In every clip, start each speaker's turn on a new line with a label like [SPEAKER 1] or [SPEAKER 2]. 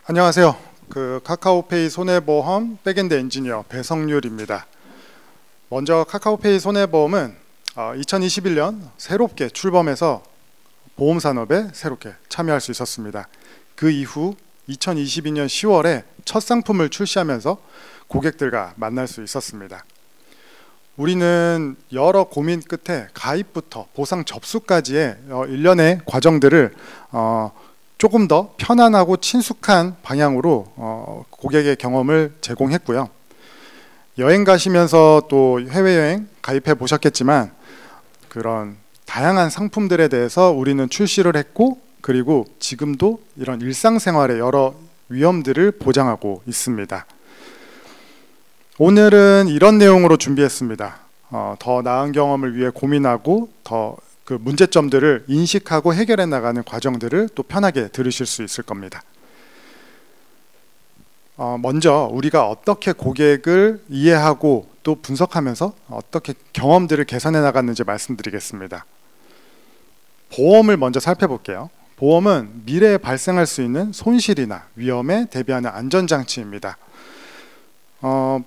[SPEAKER 1] 안녕하세요. 카카오페이 손해보험 백엔드 엔지니어 배성률입니다. 먼저 카카오페이 손해보험은 2021년 새롭게 출범해서 보험산업에 새롭게 참여할 수 있었습니다. 그 이후 2022년 10월에 첫 상품을 출시하면서 고객들과 만날 수 있었습니다. 우리는 여러 고민 끝에 가입부터 보상 접수까지의 일련의 과정들을 조금 더 편안하고 친숙한 방향으로 고객의 경험을 제공했고요. 여행 가시면서 또 해외여행 가입해 보셨겠지만 그런 다양한 상품들에 대해서 우리는 출시를 했고, 그리고 지금도 이런 일상생활의 여러 위험들을 보장하고 있습니다. 오늘은 이런 내용으로 준비했습니다. 더 나은 경험을 위해 고민하고 더 그 문제점들을 인식하고 해결해 나가는 과정들을 또 편하게 들으실 수 있을 겁니다. 먼저 우리가 어떻게 고객을 이해하고 또 분석하면서 어떻게 경험들을 개선해 나갔는지 말씀드리겠습니다. 보험을 먼저 살펴볼게요. 보험은 미래에 발생할 수 있는 손실이나 위험에 대비하는 안전장치입니다.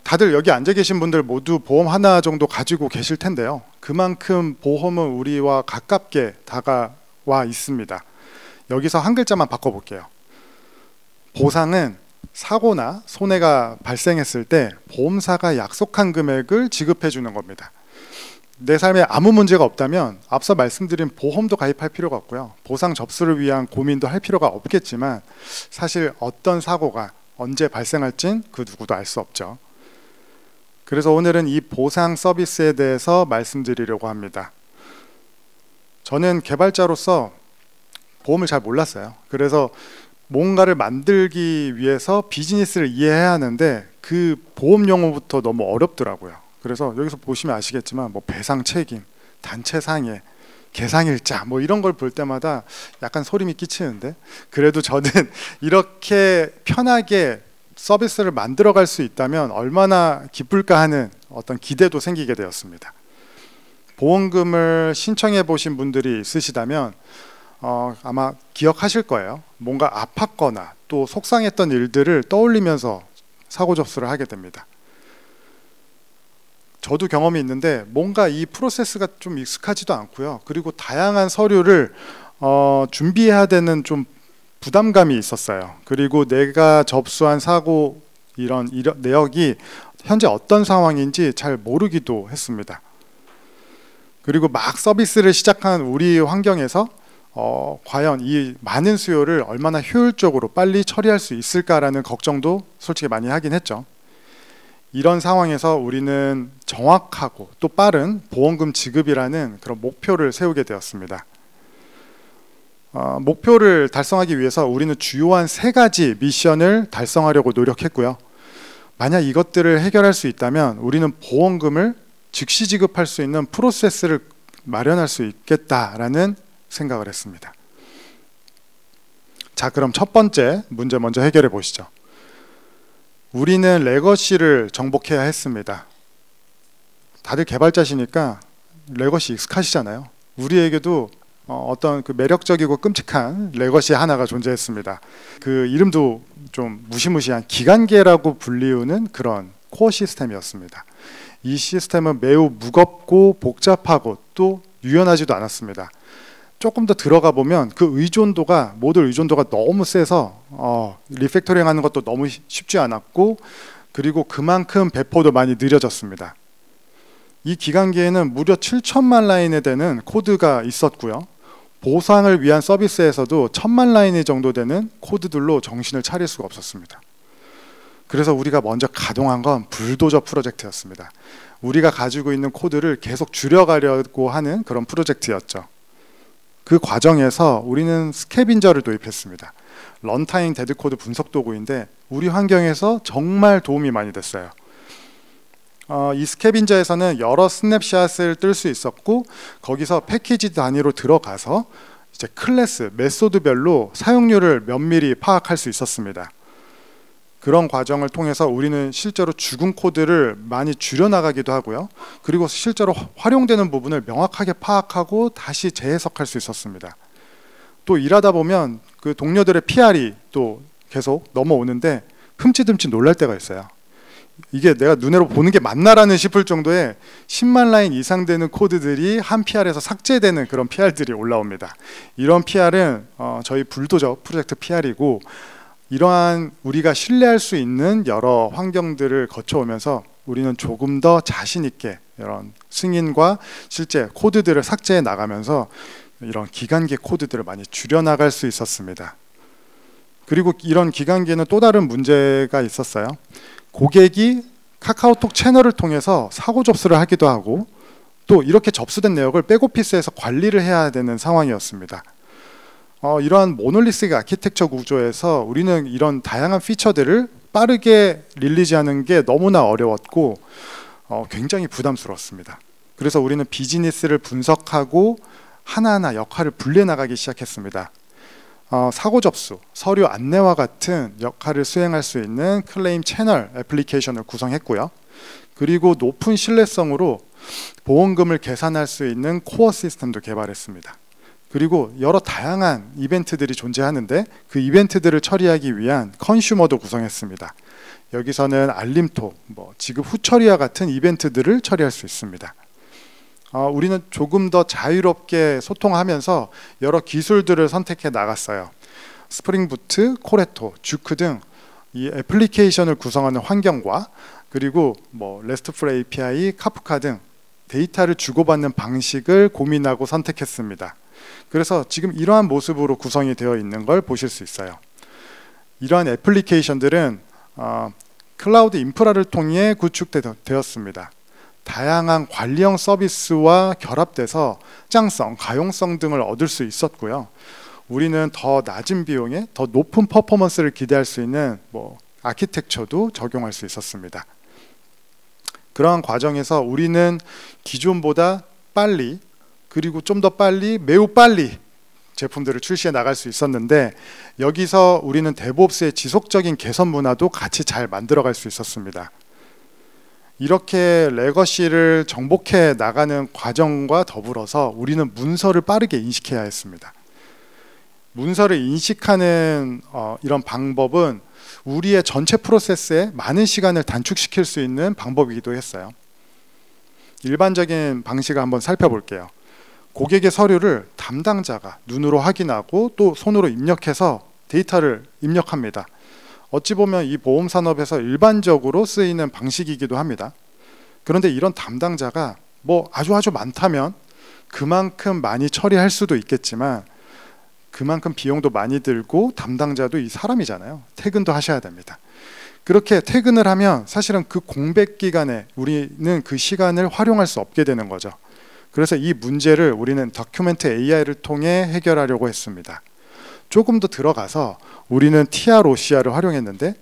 [SPEAKER 1] 다들 여기 앉아 계신 분들 모두 보험 하나 정도 가지고 계실 텐데요. 그만큼 보험은 우리와 가깝게 다가와 있습니다. 여기서 한 글자만 바꿔볼게요. 보상은 사고나 손해가 발생했을 때 보험사가 약속한 금액을 지급해 주는 겁니다. 내 삶에 아무 문제가 없다면 앞서 말씀드린 보험도 가입할 필요가 없고요. 보상 접수를 위한 고민도 할 필요가 없겠지만 사실 어떤 사고가 언제 발생할진 그 누구도 알 수 없죠. 그래서 오늘은 이 보상 서비스에 대해서 말씀드리려고 합니다. 저는 개발자로서 보험을 잘 몰랐어요. 그래서 뭔가를 만들기 위해서 비즈니스를 이해해야 하는데 그 보험 용어부터 너무 어렵더라고요. 그래서 여기서 보시면 아시겠지만 뭐 배상 책임, 단체 상해, 계상일자 뭐 이런 걸 볼 때마다 약간 소름이 끼치는데, 그래도 저는 이렇게 편하게 서비스를 만들어 갈 수 있다면 얼마나 기쁠까 하는 어떤 기대도 생기게 되었습니다. 보험금을 신청해 보신 분들이 있으시다면 아마 기억하실 거예요. 뭔가 아팠거나 또 속상했던 일들을 떠올리면서 사고 접수를 하게 됩니다. 저도 경험이 있는데 뭔가 이 프로세스가 좀 익숙하지도 않고요. 그리고 다양한 서류를 준비해야 되는 좀 부담감이 있었어요. 그리고 내가 접수한 사고 이런 내역이 현재 어떤 상황인지 잘 모르기도 했습니다. 그리고 막 서비스를 시작한 우리 환경에서 과연 이 많은 수요를 얼마나 효율적으로 빨리 처리할 수 있을까라는 걱정도 솔직히 많이 하긴 했죠. 이런 상황에서 우리는 정확하고 또 빠른 보험금 지급이라는 그런 목표를 세우게 되었습니다. 목표를 달성하기 위해서 우리는 주요한 3가지 미션을 달성하려고 노력했고요. 만약 이것들을 해결할 수 있다면 우리는 보험금을 즉시 지급할 수 있는 프로세스를 마련할 수 있겠다라는 생각을 했습니다. 자, 그럼 첫 번째 문제 먼저 해결해 보시죠. 우리는 레거시를 정복해야 했습니다. 다들 개발자시니까 레거시 익숙하시잖아요. 우리에게도 어떤 그 매력적이고 끔찍한 레거시 하나가 존재했습니다. 그 이름도 좀 무시무시한 기간계라고 불리우는 그런 코어 시스템이었습니다. 이 시스템은 매우 무겁고 복잡하고 또 유연하지도 않았습니다. 조금 더 들어가 보면 그 모듈 의존도가 너무 세서 리팩토링 하는 것도 너무 쉽지 않았고, 그리고 그만큼 배포도 많이 느려졌습니다. 이 기간기에는 무려 7천만 라인에 되는 코드가 있었고요. 보상을 위한 서비스에서도 1,000만 라인 정도 되는 코드들로 정신을 차릴 수가 없었습니다. 그래서 우리가 먼저 가동한 건 불도저 프로젝트였습니다. 우리가 가지고 있는 코드를 계속 줄여가려고 하는 그런 프로젝트였죠. 그 과정에서 우리는 스캐빈저를 도입했습니다. 런타임 데드코드 분석 도구인데 우리 환경에서 정말 도움이 많이 됐어요. 이 스캐빈저에서는 여러 스냅샷을 뜰 수 있었고, 거기서 패키지 단위로 들어가서 이제 클래스, 메소드별로 사용률을 면밀히 파악할 수 있었습니다. 그런 과정을 통해서 우리는 실제로 죽은 코드를 많이 줄여나가기도 하고요. 그리고 실제로 활용되는 부분을 명확하게 파악하고 다시 재해석할 수 있었습니다. 또 일하다 보면 그 동료들의 PR이 또 계속 넘어오는데 흠칫흠칫 놀랄 때가 있어요. 이게 내가 눈으로 보는 게 맞나라는 싶을 정도의 10만 라인 이상 되는 코드들이 한 PR에서 삭제되는 그런 PR들이 올라옵니다. 이런 PR은 저희 불도저 프로젝트 PR이고, 이러한 우리가 신뢰할 수 있는 여러 환경들을 거쳐오면서 우리는 조금 더 자신 있게 이런 승인과 실제 코드들을 삭제해 나가면서 이런 기간계 코드들을 많이 줄여나갈 수 있었습니다. 그리고 이런 기간계는 또 다른 문제가 있었어요. 고객이 카카오톡 채널을 통해서 사고 접수를 하기도 하고, 또 이렇게 접수된 내역을 백오피스에서 관리를 해야 되는 상황이었습니다. 이러한 모놀리틱 아키텍처 구조에서 우리는 이런 다양한 피처들을 빠르게 릴리즈하는 게 너무나 어려웠고 굉장히 부담스러웠습니다. 그래서 우리는 비즈니스를 분석하고 하나하나 역할을 분리해 나가기 시작했습니다. 사고 접수, 서류 안내와 같은 역할을 수행할 수 있는 클레임 채널 애플리케이션을 구성했고요. 그리고 높은 신뢰성으로 보험금을 계산할 수 있는 코어 시스템도 개발했습니다. 그리고 여러 다양한 이벤트들이 존재하는데 그 이벤트들을 처리하기 위한 컨슈머도 구성했습니다. 여기서는 알림톡, 지급 후처리와 같은 이벤트들을 처리할 수 있습니다. 우리는 조금 더 자유롭게 소통하면서 여러 기술들을 선택해 나갔어요. 스프링 부트, 코레토, 주크 등 이 애플리케이션을 구성하는 환경과, 그리고 RESTful API, 카프카 등 데이터를 주고받는 방식을 고민하고 선택했습니다. 그래서 지금 이러한 모습으로 구성이 되어 있는 걸 보실 수 있어요. 이러한 애플리케이션들은 클라우드 인프라를 통해 구축되었습니다. 다양한 관리형 서비스와 결합돼서 확장성, 가용성 등을 얻을 수 있었고요. 우리는 더 낮은 비용에 더 높은 퍼포먼스를 기대할 수 있는 아키텍처도 적용할 수 있었습니다. 그러한 과정에서 우리는 기존보다 빨리, 그리고 좀 더 빨리, 매우 빨리 제품들을 출시해 나갈 수 있었는데, 여기서 우리는 데브옵스의 지속적인 개선 문화도 같이 잘 만들어갈 수 있었습니다. 이렇게 레거시를 정복해 나가는 과정과 더불어서 우리는 문서를 빠르게 인식해야 했습니다. 문서를 인식하는 이런 방법은 우리의 전체 프로세스에 많은 시간을 단축시킬 수 있는 방법이기도 했어요. 일반적인 방식을 한번 살펴볼게요. 고객의 서류를 담당자가 눈으로 확인하고 또 손으로 입력해서 데이터를 입력합니다. 어찌 보면 이 보험 산업에서 일반적으로 쓰이는 방식이기도 합니다. 그런데 이런 담당자가 아주 많다면 그만큼 많이 처리할 수도 있겠지만, 그만큼 비용도 많이 들고 담당자도 이 사람이잖아요. 퇴근도 하셔야 됩니다. 그렇게 퇴근을 하면 사실은 그 공백 기간에 우리는 그 시간을 활용할 수 없게 되는 거죠. 그래서 이 문제를 우리는 다큐멘트 AI를 통해 해결하려고 했습니다. 조금 더 들어가서 우리는 TR-OCR을 활용했는데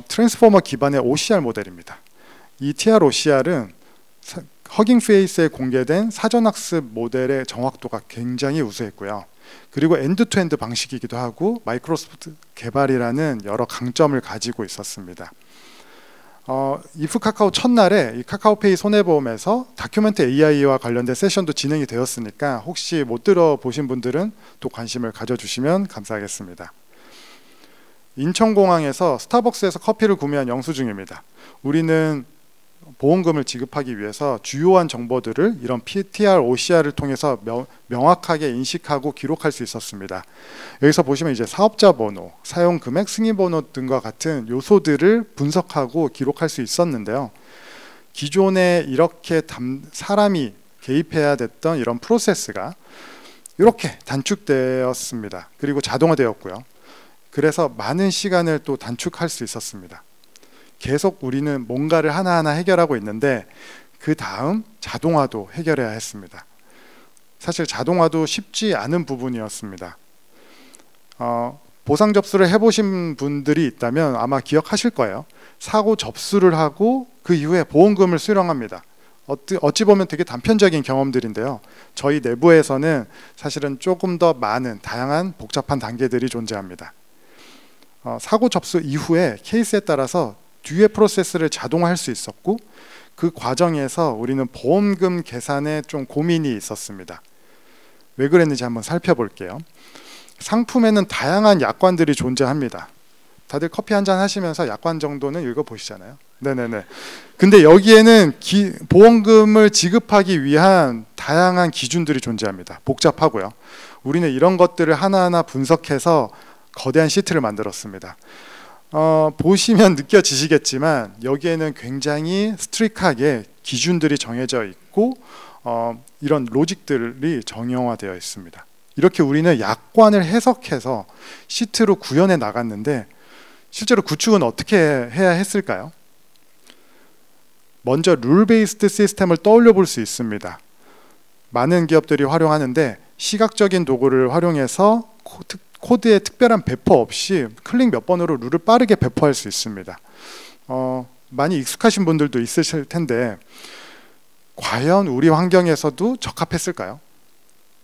[SPEAKER 1] 트랜스포머 기반의 OCR 모델입니다. 이 TR-OCR은 허깅 페이스에 공개된 사전학습 모델의 정확도가 굉장히 우수했고요. 그리고 엔드-투-엔드 방식이기도 하고 마이크로소프트 개발이라는 여러 강점을 가지고 있었습니다. 이프 카카오 첫날에 이 카카오페이 손해보험에서 다큐멘트 AI와 관련된 세션도 진행이 되었으니까 혹시 못 들어보신 분들은 또 관심을 가져주시면 감사하겠습니다. 인천공항에서 스타벅스에서 커피를 구매한 영수증입니다. 우리는 보험금을 지급하기 위해서 주요한 정보들을 이런 TR-OCR을 통해서 명확하게 인식하고 기록할 수 있었습니다. 여기서 보시면 이제 사업자 번호, 사용 금액, 승인 번호 등과 같은 요소들을 분석하고 기록할 수 있었는데요. 기존에 이렇게 사람이 개입해야 됐던 이런 프로세스가 이렇게 단축되었습니다. 그리고 자동화되었고요. 그래서 많은 시간을 또 단축할 수 있었습니다. 계속 우리는 뭔가를 하나하나 해결하고 있는데 그 다음 자동화도 해결해야 했습니다. 사실 자동화도 쉽지 않은 부분이었습니다. 보상 접수를 해보신 분들이 있다면 아마 기억하실 거예요. 사고 접수를 하고 그 이후에 보험금을 수령합니다. 어찌 보면 되게 단편적인 경험들인데요. 저희 내부에서는 사실은 조금 더 많은 다양한 복잡한 단계들이 존재합니다. 사고 접수 이후에 케이스에 따라서 뒤에 프로세스를 자동화할 수 있었고, 그 과정에서 우리는 보험금 계산에 좀 고민이 있었습니다. 왜 그랬는지 한번 살펴볼게요. 상품에는 다양한 약관들이 존재합니다. 다들 커피 한 잔 하시면서 약관 정도는 읽어보시잖아요. 네네네. 근데 여기에는 보험금을 지급하기 위한 다양한 기준들이 존재합니다. 복잡하고요. 우리는 이런 것들을 하나하나 분석해서 거대한 시트를 만들었습니다. 보시면 느껴지시겠지만 여기에는 굉장히 스트릭하게 기준들이 정해져 있고 이런 로직들이 정형화되어 있습니다. 이렇게 우리는 약관을 해석해서 시트로 구현해 나갔는데 실제로 구축은 어떻게 해야 했을까요? 먼저 룰 베이스드 시스템을 떠올려 볼 수 있습니다. 많은 기업들이 활용하는데 시각적인 도구를 활용해서 코드에 특별한 배포 없이 클릭 몇 번으로 룰을 빠르게 배포할 수 있습니다. 많이 익숙하신 분들도 있으실 텐데 과연 우리 환경에서도 적합했을까요?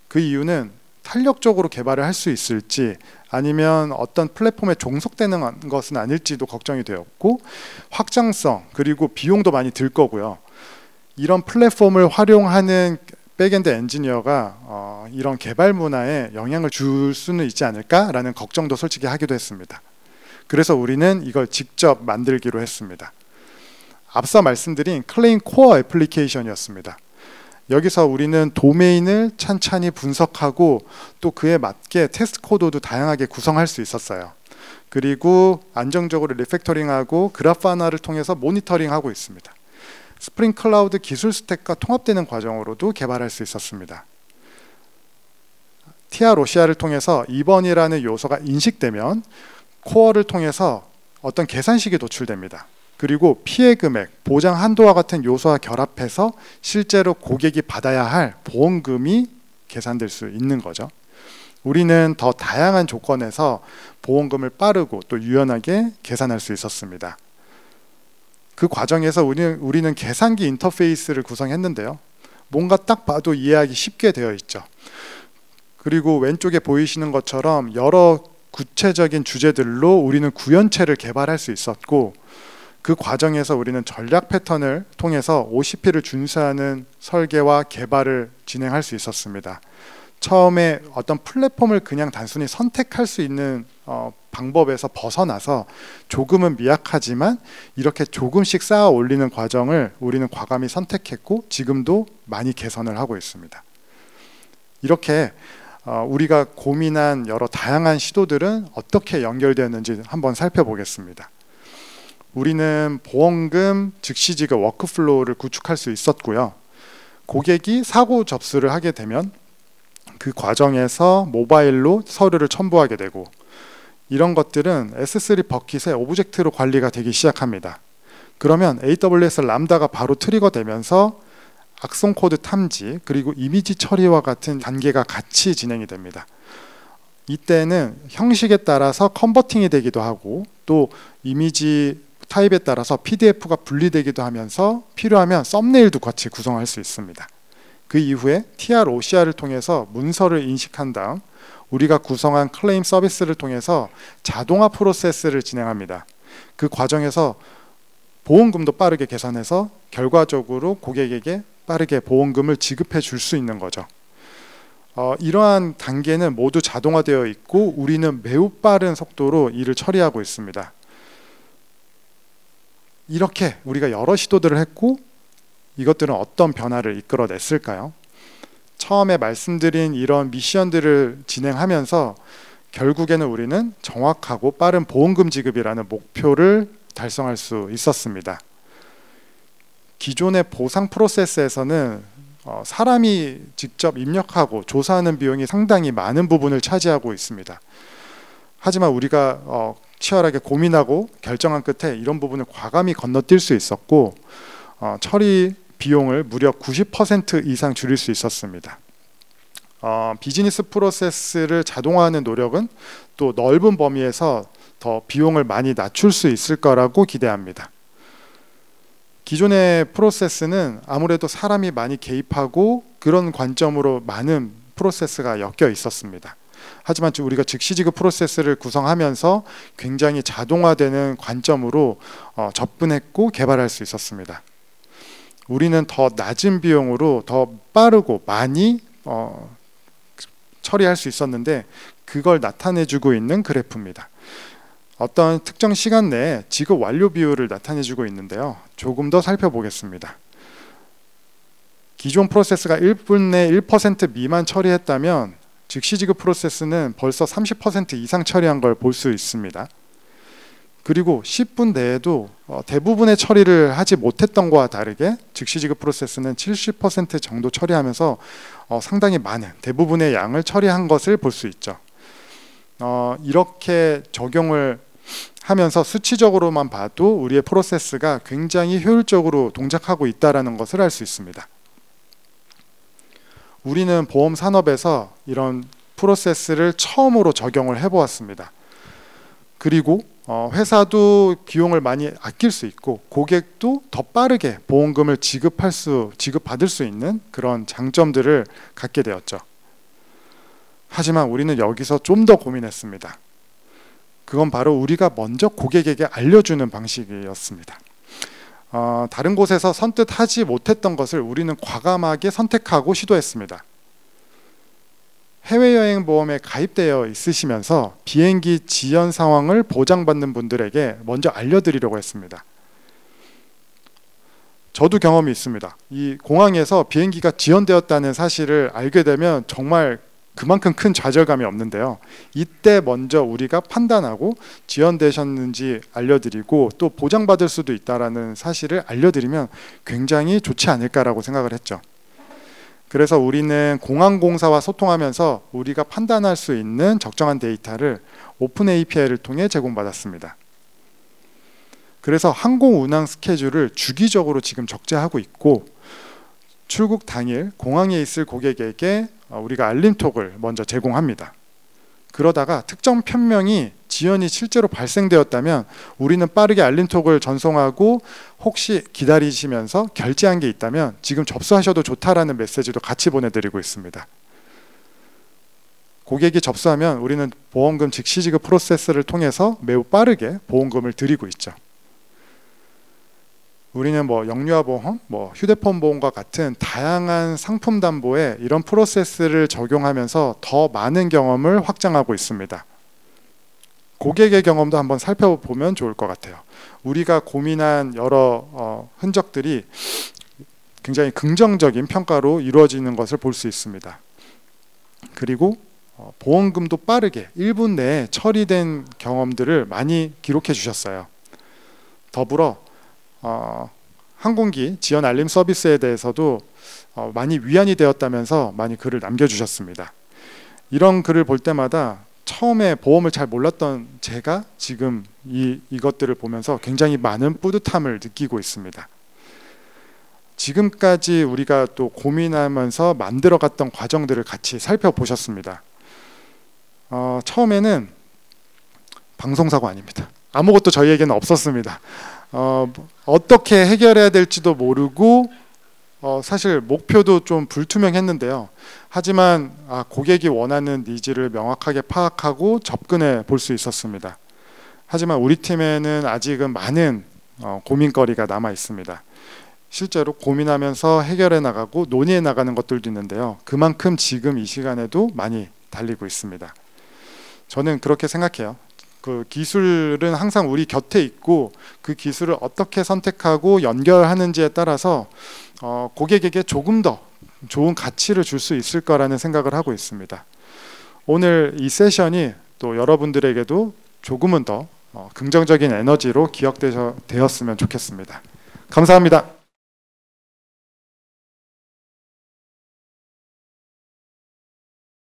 [SPEAKER 1] 그 이유는 탄력적으로 개발을 할 수 있을지 아니면 어떤 플랫폼에 종속되는 것은 아닐지도 걱정이 되었고 확장성 그리고 비용도 많이 들 거고요. 이런 플랫폼을 활용하는 백엔드 엔지니어가 이런 개발 문화에 영향을 줄 수는 있지 않을까라는 걱정도 솔직히 하기도 했습니다. 그래서 우리는 이걸 직접 만들기로 했습니다. 앞서 말씀드린 클레임 코어 애플리케이션이었습니다. 여기서 우리는 도메인을 찬찬히 분석하고 또 그에 맞게 테스트 코드도 다양하게 구성할 수 있었어요. 그리고 안정적으로 리팩토링하고 그래파나를 통해서 모니터링하고 있습니다. 스프링 클라우드 기술 스택과 통합되는 과정으로도 개발할 수 있었습니다. TR-OCR을 통해서 2번이라는 요소가 인식되면 코어를 통해서 어떤 계산식이 도출됩니다. 그리고 피해 금액, 보장 한도와 같은 요소와 결합해서 실제로 고객이 받아야 할 보험금이 계산될 수 있는 거죠. 우리는 더 다양한 조건에서 보험금을 빠르고 또 유연하게 계산할 수 있었습니다. 그 과정에서 우리는 계산기 인터페이스를 구성했는데요. 뭔가 딱 봐도 이해하기 쉽게 되어 있죠. 그리고 왼쪽에 보이시는 것처럼 여러 구체적인 주제들로 우리는 구현체를 개발할 수 있었고 그 과정에서 우리는 전략 패턴을 통해서 OCP를 준수하는 설계와 개발을 진행할 수 있었습니다. 처음에 어떤 플랫폼을 그냥 단순히 선택할 수 있는 방법에서 벗어나서 조금은 미약하지만 이렇게 조금씩 쌓아 올리는 과정을 우리는 과감히 선택했고 지금도 많이 개선을 하고 있습니다. 이렇게 우리가 고민한 여러 다양한 시도들은 어떻게 연결되었는지 한번 살펴보겠습니다. 우리는 보험금 즉시 지급 워크플로우를 구축할 수 있었고요. 고객이 사고 접수를 하게 되면 그 과정에서 모바일로 서류를 첨부하게 되고 이런 것들은 S3 버킷의 오브젝트로 관리가 되기 시작합니다. 그러면 AWS 람다가 바로 트리거 되면서 악성 코드 탐지 그리고 이미지 처리와 같은 단계가 같이 진행이 됩니다. 이때는 형식에 따라서 컨버팅이 되기도 하고 또 이미지 타입에 따라서 PDF가 분리되기도 하면서 필요하면 썸네일도 같이 구성할 수 있습니다. 그 이후에 TR-OCR을 통해서 문서를 인식한 다음 우리가 구성한 클레임 서비스를 통해서 자동화 프로세스를 진행합니다. 그 과정에서 보험금도 빠르게 계산해서 결과적으로 고객에게 빠르게 보험금을 지급해 줄 수 있는 거죠. 이러한 단계는 모두 자동화되어 있고 우리는 매우 빠른 속도로 일을 처리하고 있습니다. 이렇게 우리가 여러 시도들을 했고 이것들은 어떤 변화를 이끌어냈을까요? 처음에 말씀드린 이런 미션들을 진행하면서 결국에는 우리는 정확하고 빠른 보험금 지급이라는 목표를 달성할 수 있었습니다. 기존의 보상 프로세스에서는 사람이 직접 입력하고 조사하는 비용이 상당히 많은 부분을 차지하고 있습니다. 하지만 우리가 치열하게 고민하고 결정한 끝에 이런 부분을 과감히 건너뛸 수 있었고 처리 비용을 무려 90% 이상 줄일 수 있었습니다. 비즈니스 프로세스를 자동화하는 노력은 또 넓은 범위에서 더 비용을 많이 낮출 수 있을 거라고 기대합니다. 기존의 프로세스는 아무래도 사람이 많이 개입하고 그런 관점으로 많은 프로세스가 엮여 있었습니다. 하지만 우리가 즉시 지급 프로세스를 구성하면서 굉장히 자동화되는 관점으로 접근했고 개발할 수 있었습니다. 우리는 더 낮은 비용으로 더 빠르고 많이 처리할 수 있었는데 그걸 나타내주고 있는 그래프입니다. 어떤 특정 시간 내에 지급 완료 비율을 나타내주고 있는데요. 조금 더 살펴보겠습니다. 기존 프로세스가 1분 내 1% 미만 처리했다면 즉시 지급 프로세스는 벌써 30% 이상 처리한 걸 볼 수 있습니다. 그리고 10분 내에도 대부분의 처리를 하지 못했던 것과 다르게 즉시 지급 프로세스는 70% 정도 처리하면서 상당히 많은 대부분의 양을 처리한 것을 볼 수 있죠. 이렇게 적용을 하면서 수치적으로만 봐도 우리의 프로세스가 굉장히 효율적으로 동작하고 있다는 것을 알 수 있습니다. 우리는 보험 산업에서 이런 프로세스를 처음으로 적용을 해보았습니다. 그리고 회사도 비용을 많이 아낄 수 있고 고객도 더 빠르게 보험금을 지급받을 수 있는 그런 장점들을 갖게 되었죠. 하지만 우리는 여기서 좀 더 고민했습니다. 그건 바로 우리가 먼저 고객에게 알려주는 방식이었습니다. 다른 곳에서 선뜻 하지 못했던 것을 우리는 과감하게 선택하고 시도했습니다. 해외여행 보험에 가입되어 있으시면서 비행기 지연 상황을 보장받는 분들에게 먼저 알려드리려고 했습니다. 저도 경험이 있습니다. 이 공항에서 비행기가 지연되었다는 사실을 알게 되면 정말 그만큼 큰 좌절감이 없는데요. 이때 먼저 우리가 판단하고 지연되셨는지 알려드리고 또 보장받을 수도 있다는 사실을 알려드리면 굉장히 좋지 않을까라고 생각을 했죠. 그래서 우리는 공항공사와 소통하면서 우리가 판단할 수 있는 적정한 데이터를 오픈 API를 통해 제공받았습니다. 그래서 항공 운항 스케줄을 주기적으로 지금 적재하고 있고 출국 당일 공항에 있을 고객에게 우리가 알림톡을 먼저 제공합니다. 그러다가 특정 편명이 지연이 실제로 발생되었다면 우리는 빠르게 알림톡을 전송하고 혹시 기다리시면서 결제한 게 있다면 지금 접수하셔도 좋다라는 메시지도 같이 보내드리고 있습니다. 고객이 접수하면 우리는 보험금 즉시 지급 프로세스를 통해서 매우 빠르게 보험금을 드리고 있죠. 우리는 영유아 보험, 휴대폰 보험과 같은 다양한 상품 담보에 이런 프로세스를 적용하면서 더 많은 경험을 확장하고 있습니다. 고객의 경험도 한번 살펴보면 좋을 것 같아요. 우리가 고민한 여러 흔적들이 굉장히 긍정적인 평가로 이루어지는 것을 볼 수 있습니다. 그리고 보험금도 빠르게 1분 내에 처리된 경험들을 많이 기록해 주셨어요. 더불어 항공기 지연 알림 서비스에 대해서도 많이 위안이 되었다면서 많이 글을 남겨주셨습니다. 이런 글을 볼 때마다 처음에 보험을 잘 몰랐던 제가 지금 이것들을 보면서 굉장히 많은 뿌듯함을 느끼고 있습니다. 지금까지 우리가 또 고민하면서 만들어갔던 과정들을 같이 살펴보셨습니다. 처음에는 방송사고 아닙니다. 아무것도 저희에게는 없었습니다. 어떻게 해결해야 될지도 모르고 사실 목표도 좀 불투명했는데요. 하지만 고객이 원하는 니즈를 명확하게 파악하고 접근해 볼 수 있었습니다. 하지만 우리 팀에는 아직은 많은 고민거리가 남아 있습니다. 실제로 고민하면서 해결해 나가고 논의해 나가는 것들도 있는데요. 그만큼 지금 이 시간에도 많이 달리고 있습니다. 저는 그렇게 생각해요. 그 기술은 항상 우리 곁에 있고 그 기술을 어떻게 선택하고 연결하는지에 따라서 고객에게 조금 더 좋은 가치를 줄 수 있을 거라는 생각을 하고 있습니다. 오늘 이 세션이 또 여러분들에게도 조금은 더 긍정적인 에너지로 기억되었으면 좋겠습니다. 감사합니다.